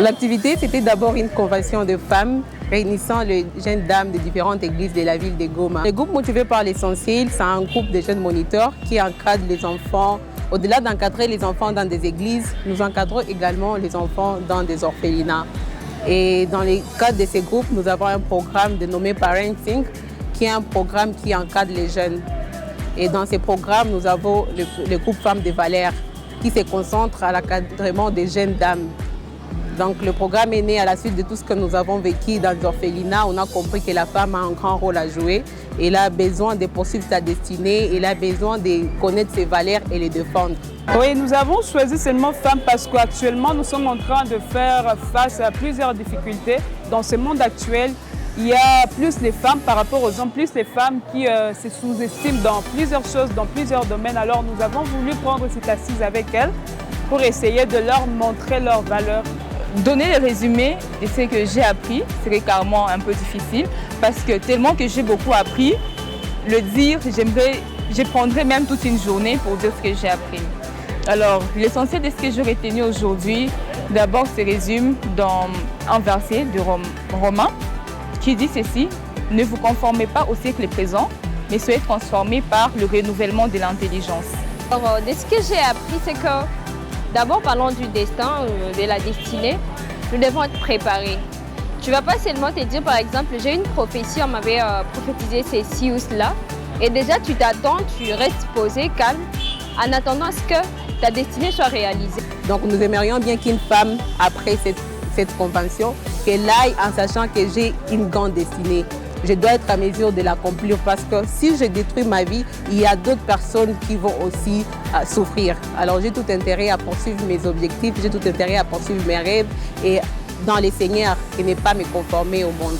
L'activité, c'était d'abord une convention de femmes réunissant les jeunes dames de différentes églises de la ville de Goma. Le groupe Motivé par l'essentiel, c'est un groupe de jeunes moniteurs qui encadrent les enfants. Au-delà d'encadrer les enfants dans des églises, nous encadrons également les enfants dans des orphelinats. Et dans le cadre de ces groupes, nous avons un programme dénommé Parenting, qui est un programme qui encadre les jeunes. Et dans ces programmes, nous avons le groupe Femmes de Valeurs, qui se concentre à l'encadrement des jeunes dames. Donc le programme est né à la suite de tout ce que nous avons vécu dans les orphelinats. On a compris que la femme a un grand rôle à jouer. Elle a besoin de poursuivre sa destinée, elle a besoin de connaître ses valeurs et les défendre. Oui, nous avons choisi seulement femmes parce qu'actuellement nous sommes en train de faire face à plusieurs difficultés. Dans ce monde actuel, il y a plus les femmes par rapport aux hommes, plus les femmes qui se sous-estiment dans plusieurs choses, dans plusieurs domaines. Alors nous avons voulu prendre cette assise avec elles pour essayer de leur montrer leurs valeurs. Donner le résumé de ce que j'ai appris serait carrément un peu difficile parce que tellement que j'ai beaucoup appris, le dire, je prendrais même toute une journée pour dire ce que j'ai appris. Alors, l'essentiel de ce que j'ai retenu aujourd'hui, d'abord se résume dans un verset de Romains qui dit ceci: « Ne vous conformez pas au siècle présent, mais soyez transformés par le renouvellement de l'intelligence. » Alors, de ce que j'ai appris, c'est que d'abord, parlons du destin, de la destinée. Nous devons être préparés. Tu ne vas pas seulement te dire, par exemple, j'ai une prophétie, on m'avait prophétisé ceci ou cela. Et déjà, tu t'attends, tu restes posé, calme, en attendant à ce que ta destinée soit réalisée. Donc nous aimerions bien qu'une femme, après cette convention, qu'elle aille en sachant que j'ai une grande destinée. Je dois être à mesure de l'accomplir parce que si je détruis ma vie, il y a d'autres personnes qui vont aussi souffrir. Alors j'ai tout intérêt à poursuivre mes objectifs, j'ai tout intérêt à poursuivre mes rêves et dans les Seigneurs et ne pas me conformer au monde.